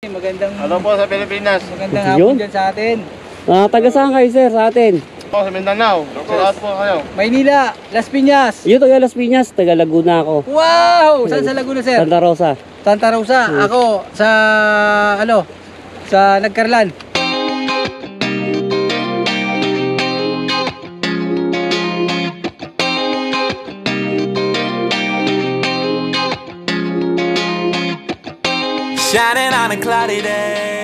Hello po sa Pilipinas. Magandang hapon dyan sa atin. Taga saan kayo sir sa atin? Po sa Mindanao. Sa po kayo. Maynila, Las Piñas. Yun, taga Las Piñas, taga Laguna ako. Wow! Saan sa Laguna, sir? Santa Rosa. Santa Rosa. Ako sa sa Nagkarlan. Shining on a cloudy day.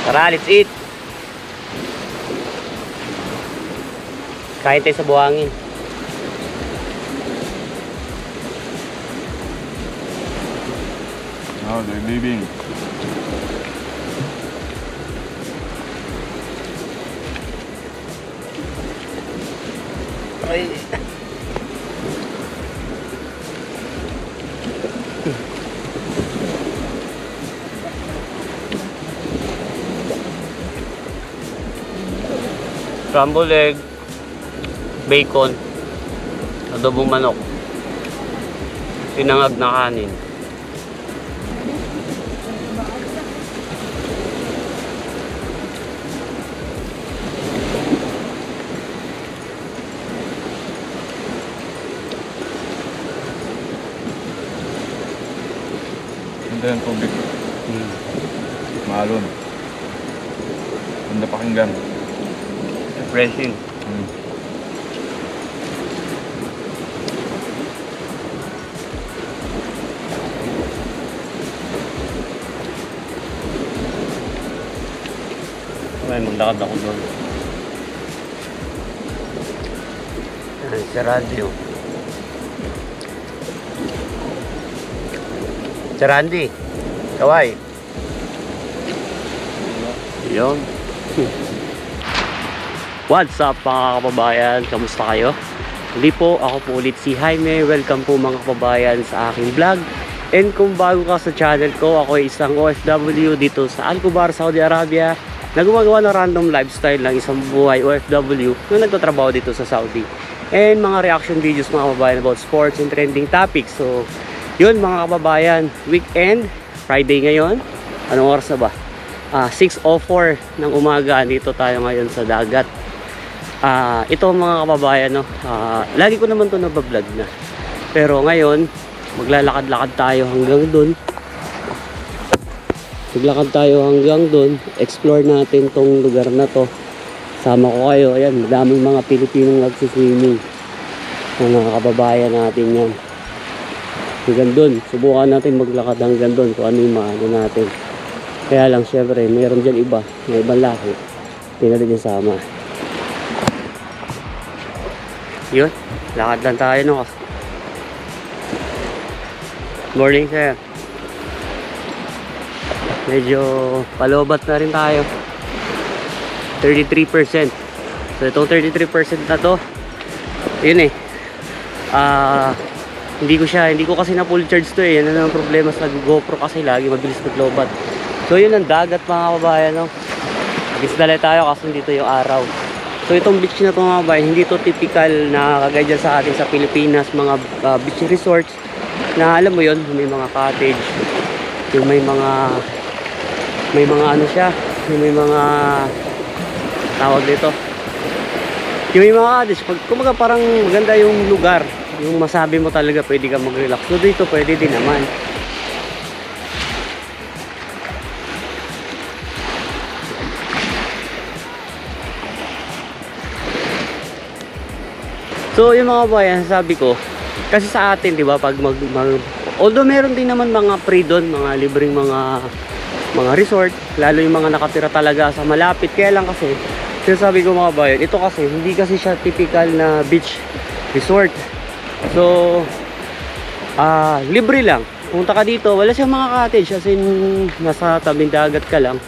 Tara, let's eat. Kain tayo sa buhangin. Now they're leaving. Ay. Scrambled egg, bacon, adobong manok, sinangag na kanin. Ganda yung tubig. Maalon. Ganda pakinggan. Refreshing. May maglakad ako doon. Si Radio. Si Randy. Kaway. Yun. What's up mga kababayan? Kamusta kayo? Hindi po, ako po ulit si Jaime. Welcome po mga kababayan sa aking vlog. And kung bago ka sa channel ko, ako ay isang OFW dito sa Al Khobar, Saudi Arabia, na gumagawa ng random lifestyle ng isang buhay OFW na nagtatrabaho dito sa Saudi. And mga reaction videos mga kababayan about sports and trending topics. So, yun mga kababayan, weekend, Friday ngayon. Anong oras na ba? 6:04 ng umaga. Dito tayo ngayon sa dagat. Ito mga kababayan, no? Lagi ko naman ito nabablog na. Pero ngayon, maglalakad-lakad tayo hanggang dun. Maglakad tayo hanggang dun. Explore natin tong lugar na to. Sama ko kayo. Ayan, madaming mga Pilipinong nagsiswimming. Mga kababayan natin yan. Hanggang dun. Subukan natin maglakad hanggang dun kung ano yung maano natin. Kaya lang, syempre, mayroon dyan iba. May ibang lahi. Hindi natin yung sama. Yun, lakad lang tayo, no? Morning, sir. Medyo palobat na rin tayo. 33%. So itong 33% na to, yun eh, hindi ko kasi na full charge to eh. Yan ang problema sa GoPro kasi lagi mabilis maglobat. So yun ang dagat mga kababayan, no? Gisdalay tayo kasi dito yung araw. So itong beach na ito mga kababayan, hindi to typical na kagaya dyan sa atin sa Pilipinas, mga beach resorts na alam mo yun, may mga cottage, yung may mga ano siya, yung may mga tawag dito, yung may mga cottage, kumaga parang maganda yung lugar, yung masabi mo talaga pwede ka mag-relax. So dito pwede din naman. So yung mga bayan, sabi ko, kasi sa atin, di ba, pag although meron din naman mga free doon, mga libreng mga resort, lalo yung mga nakatira talaga sa malapit. Kaya lang kasi, sinasabi ko mga bayan, ito kasi, hindi kasi siya typical na beach resort. So, libre lang. Punta ka dito, wala siyang mga cottage, as in, nasa tabing dagat ka lang.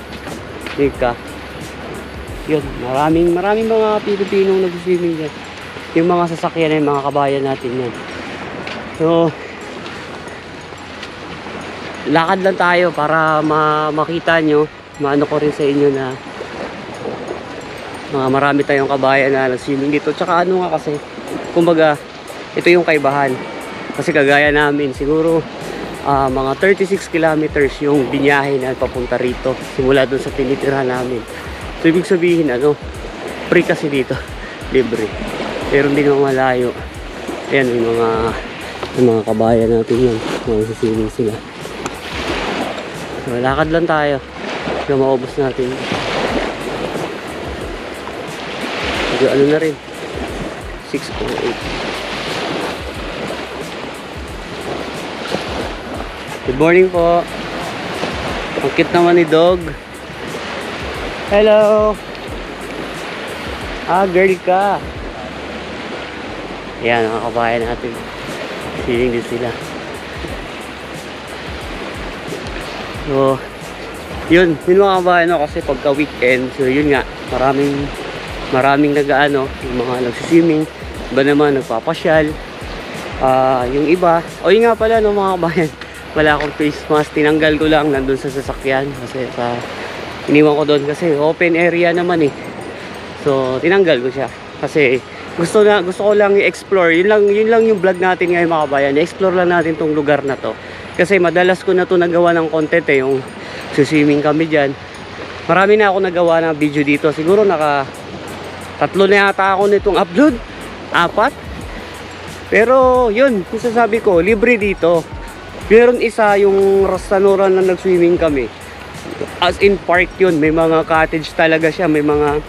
Ika. Yun, maraming mga Pilipinong nag-swimming dyan. Yung mga sasakyan ay mga kabayan natin yan. So, lakad lang tayo para makita nyo, maano ko rin sa inyo na marami tayong kabayan na nag-swimming dito. Tsaka ano nga kasi, kumbaga, ito yung kaibahan. Kasi kagaya namin, siguro mga 36 kilometers yung binyahe na papunta rito. Simula dun sa tinitirahan namin. So, ibig sabihin, free kasi dito. Libre. Pero hindi naman malayo. Ayan, yung mga kabayan natin yun. Mga sisiling sila. So, lakad lang tayo. Kaya maubos natin. Medyo ano na rin. 6.8. Good morning po. Ang cute naman ni dog. Hello. Girl ka. Ayan, mga kabayan natin. Feeling din sila. So, yun mga kabayan, kasi pagka weekend, so yun nga, maraming nag-ano, yung mga nagsiswimming, iba naman nagpapasyal. Yung iba, yun nga pala no mga kabayan, wala akong face mask, tinanggal ko lang nandun sa sasakyan kasi iniwan ko doon kasi open area naman eh. So, tinanggal ko siya kasi gusto ko lang i-explore. Yun lang yung vlog natin ngayon mga kabayan. I-explore lang natin tong lugar na to. Kasi madalas ko na to nagawa ng content eh, yung swimming kami dyan. Marami na ako nagawa ng video dito. Siguro tatlo na yata ako nitong upload. 4. Pero yun, yung sasabi ko, libre dito. Meron isa yung Rastanuran na nag-swimming kami. As in park yun. May mga cottage talaga siya. May mga,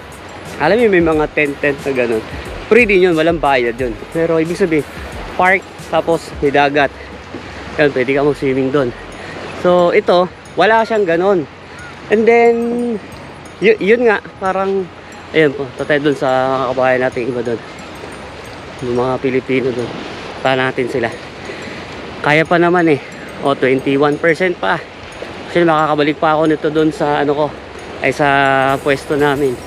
alam mo, may mga tent na ganun. Free din yun, walang bayad yun. Pero ibig sabihin, park, tapos may dagat. Yan, pwede ka mag-swimming doon. So, ito, wala siyang ganon. And then, yun nga, parang, ayun po, tatay doon sa mga kabayan natin iba doon. Yung mga Pilipino doon. Pa natin sila. Kaya pa naman eh. 21% pa. Kasi makakabalik pa ako nito doon sa, sa pwesto namin.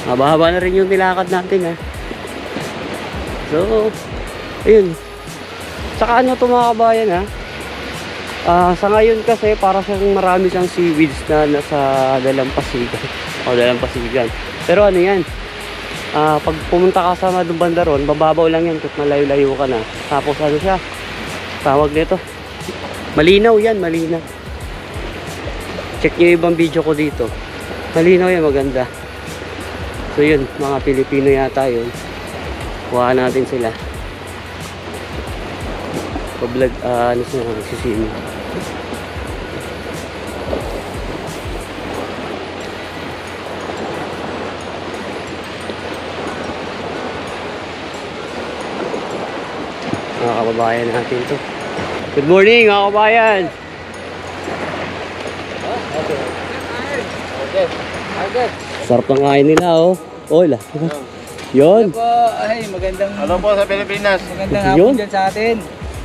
Haba-haba na rin yung nilakad natin So, ayun. Saka ito mga kabayan sa ngayon kasi para marami siyang seaweeds na nasa dalampasigan. Dalampasigan. Pero ano yan? Pag pumunta ka sa Bandaron, bababaw lang yan kahit malayo-layo ka na. Tapos ano siya? Tawag nito. Malinaw yan, malinaw. Check nyo yung ibang video ko dito. Malinaw yan, maganda. So yun, mga Pilipino yata yun. Kuha natin sila. Pa-vlog, nagsisimi. Mga kababayan natin to. Good morning mga kababayan. Okay. Sarap ng kain nila Hola. Yun. Po, ay magandang Ano po sa Pilipinas? magandang Yun. hapon dyan sa atin.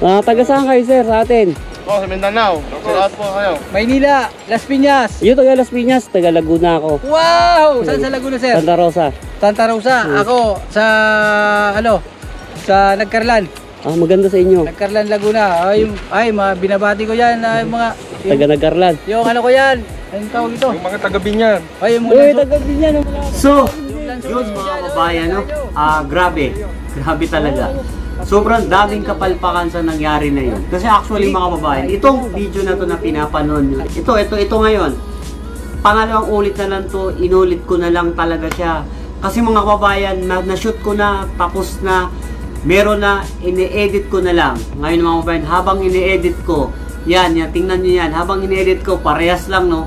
Taga saan kayo sir sa atin? Sa Mindanao. Sa po kayo. Maynila, Las Piñas. Yung taga Las Piñas, taga Laguna ako. Wow! Saan sa Laguna, sir? Santa Rosa. Santa Rosa. Ako sa sa Nagkarlan. Maganda sa inyo. Nagkarlan Laguna. Binabati ko yan mga Taga Nagkarlan. yung ko yan. Anong tawag ito? Yung mga taga-Binyan. Ay, yung Uy, mga taga Binyan. So, yun mga kabayan, grabe. Grabe talaga. Sobrang daming kapalpakan sa nangyari na yun. Kasi actually mga kababayan, itong video na to na pinapanon nyo. Ito ngayon. Pangalawang ulit na lang to, inulit ko na lang talaga siya Kasi mga kababayan, na-shoot ko na, tapos na, meron na, ini-edit ko na lang. Ngayon mga kababayan, habang ini-edit ko, yan, tingnan nyo yan, habang ini-edit ko, parehas lang, no?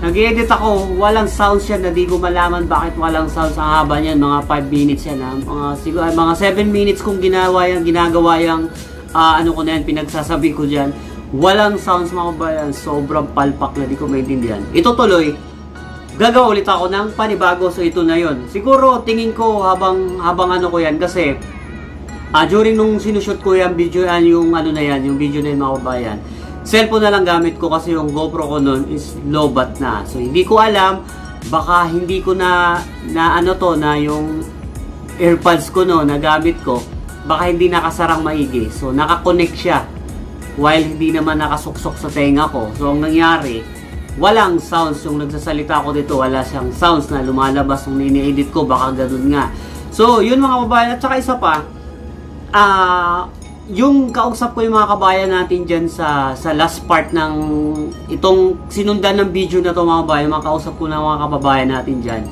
Nag-edit ako, walang sounds yan, na di ko malaman bakit walang sounds. Ang haba niyan, mga 5 minutes yan, ha? Mga 7 minutes kung ginagawa yung, ano ko na yan, pinagsasabi ko dyan. Walang sounds mga kababayan, sobrang palpak na di ko maintindihan. Ito tuloy, gagawa ulit ako ng panibago, so ito na yon. Siguro tingin ko habang ano ko yan kasi during nung sinushoot ko yan video yung ano na yan, yung video na yun mga kababayan, cellphone na lang gamit ko kasi yung GoPro ko nun is low-bat na. So hindi ko alam, baka hindi ko na ano to, na yung AirPods ko no, na gamit ko, baka hindi nakasarang maigi. So nakakonect siya while hindi naman nakasuksok sa tenga ko. So ang nangyari, walang sounds yung nagsasalita ko dito, wala siyang sounds na lumalabas nung ini-edit ko, baka ganun nga. So, yun mga kabayan, at saka isa pa, yung kausap ko yung mga kabayan natin dyan sa last part ng itong sinundan ng video na to mga kabayan, mga kausap ko na mga kababayan natin dyan,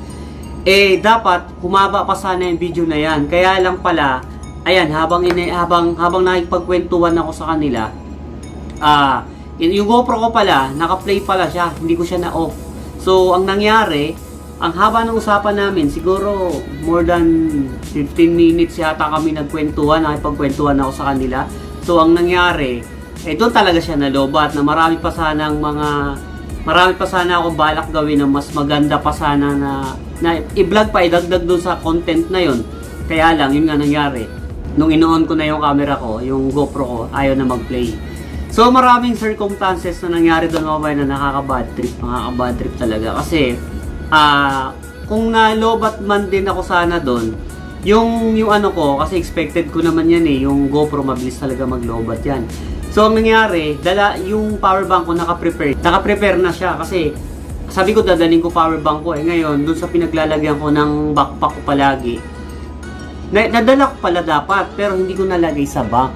dapat humaba pa sana yung video na yan. Kaya lang pala, ayan, habang nakikipagkwentuhan ako sa kanila, yung GoPro ko pala, naka-play pala siya, hindi ko siya na-off. So, ang nangyari, ang haba ng usapan namin, siguro more than 15 minutes yata kami nagkwentuhan, nakipagkwentuhan ako sa kanila. So, ang nangyari, doon talaga siya nalobat, na marami pa sana akong balak gawin na mas maganda pa sana na i-vlog pa, idagdag doon sa content na yon. Kaya lang, yun nga nangyari. Nung ino-on ko na yung camera ko, yung GoPro ko, ayaw na mag-play. So, maraming circumstances na nangyari doon mga kabayan na nakaka-bad trip talaga. Kasi, kung na-lobat man din ako sana doon, yung ano ko, kasi expected ko naman yan yung GoPro mabilis talaga mag-lobat yan. So, ang nangyari, yung power bank ko naka-prepare na siya kasi, sabi ko dadaling ko power bank ko ngayon, doon sa pinaglalagyan ko ng backpack ko palagi, nadala ko pala dapat, pero hindi ko nalagay sa bag.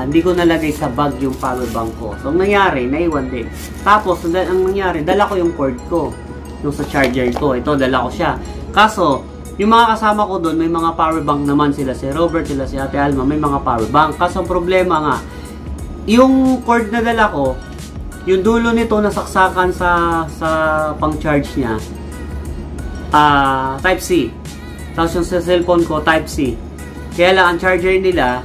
Hindi ko nalagay sa bag yung power bank ko. So, ang nangyari, naiwan din. Tapos, ang nangyari, dala ko yung cord ko. Yung sa charger ko. Ito, dala ko siya. Kaso, yung mga kasama ko doon, may mga power bank naman sila. Si Robert, sila si Ate Alma, may mga power bank. Kaso, ang problema nga, yung cord na dala ko, yung dulo nito nasaksakan sa pang-charge niya, Type-C. Tapos yung sa cellphone ko, Type-C. Kaya lang, ang charger nila,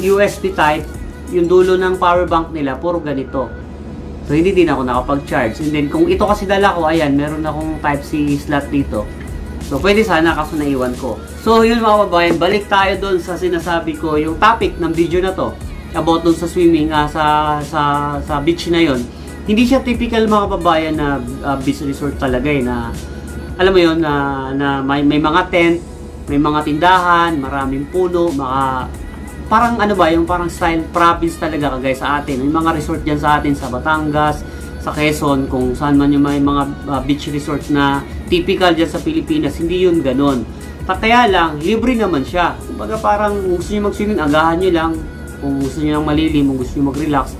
USB type, yung dulo ng power bank nila, puro ganito. So, hindi din ako nakapag-charge. And then, kung ito kasi dala ko, ayan, meron akong Type-C slot dito. So, pwede sana kaso naiwan ko. So, yun mga kababayan, balik tayo doon sa sinasabi ko, yung topic ng video na to, about doon sa swimming, sa beach na yon. Hindi siya typical mga kababayan na beach resort talaga na alam mo yun, na may mga tent, may mga tindahan, maraming puno, parang ano ba, yung parang style province talaga kagaya sa atin. May mga resort dyan sa atin, sa Batangas, sa Quezon, kung saan man yung may mga beach resort na typical dyan sa Pilipinas, hindi yun ganon. Kaya lang, libre naman siya. Kumbaga parang kung gusto nyo mag-swimming, agahan nyo lang. Kung gusto nyo lang malilim, kung gusto nyo mag-relax,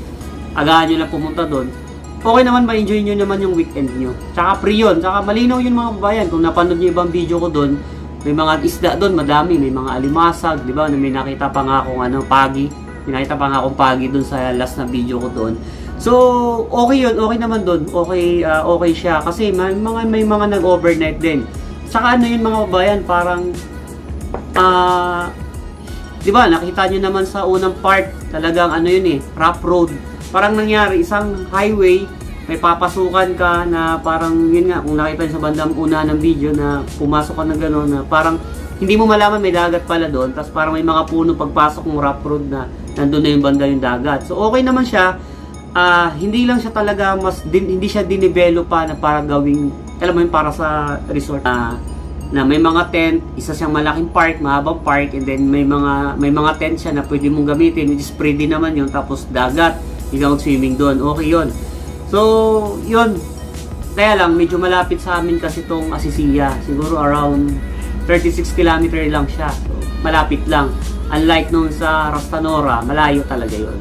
agahan nyo lang pumunta doon. Okay naman, ma-enjoy nyo naman yung weekend nyo. Tsaka free yun. Tsaka malinaw yun mga kabayan. Kung napanood nyo ibang video ko doon, may mga isda doon, madami. May mga alimasag, di ba? May nakita pa nga akong pagi. May nakita pa nga akong pagi doon sa last na video ko doon. So, okay yun. Okay naman doon. Okay, okay siya. Kasi may mga nag-overnight din. Tsaka ano yun mga kabayan, parang di ba? Nakita nyo naman sa unang part, talagang ano yun rough road. Parang nangyari, isang highway, may papasukan ka na parang, yun nga, kung nakita nyo sa bandang una ng video na pumasok ka na gano'n, na parang hindi mo malaman may dagat pala doon, tapos parang may mga puno pagpasok ng rough road na nandun na yung banda yung dagat. So okay naman siya, hindi lang siya talaga, hindi siya dinevelop pa na para gawing, alam mo yun, para sa resort na may mga tent, isa siyang malaking park, mahabang park, and then may mga tent siya na pwede mong gamitin, which is pretty naman yun, tapos dagat, hindi ka mag-swimming doon, okay yun. So, yun, kaya lang, medyo malapit sa amin kasi itong Asisiya, siguro around 36 km lang siya, so, malapit lang, unlike nung sa Rastanora, malayo talaga yun.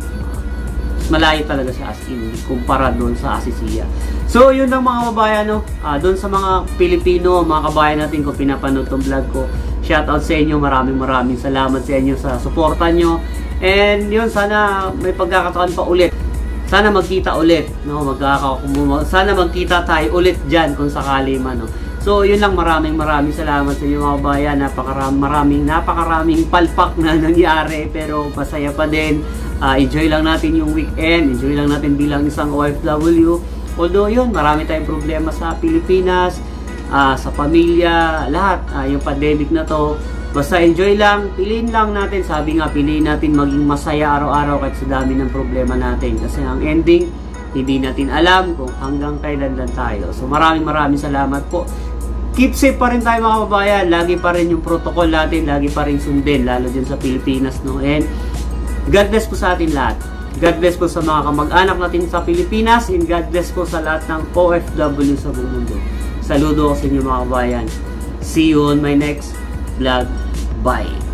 malayo talaga siya as in kumpara doon sa Asisia. So yun lang mga kababayan, no? Doon sa mga Pilipino, mga kabayan natin kung pinapanood tong vlog ko, shoutout sa inyo, maraming salamat sa inyo sa suporta nyo. And yun, sana may pagkakataon pa ulit. Sana magkita ulit, no? Sana magkita tayo ulit dyan kung sakali man, no? So yun lang, maraming salamat sa inyo mga kabayan. Napakaraming palpak na nangyari, pero masaya pa din. Enjoy lang natin yung weekend, enjoy lang natin bilang isang OFW. Although yun, marami tayong problema sa Pilipinas, sa pamilya, lahat. Yung pandemic na to, basta enjoy lang, piliin lang natin. Sabi nga, piliin natin maging masaya araw-araw kahit sa dami ng problema natin. Kasi ang ending, hindi natin alam kung hanggang kailan lang tayo. So maraming salamat po. Keep safe pa rin tayo mga kababayan. Lagi pa rin yung protocol natin, lagi pa rin sundin, lalo dyan sa Pilipinas, no? And God bless po sa atin lahat. God bless po sa mga kamag-anak natin sa Pilipinas, and God bless po sa lahat ng OFW sa buong mundo. Saludo ko sa inyo mga kababayan. See you on my next vlog. Bye!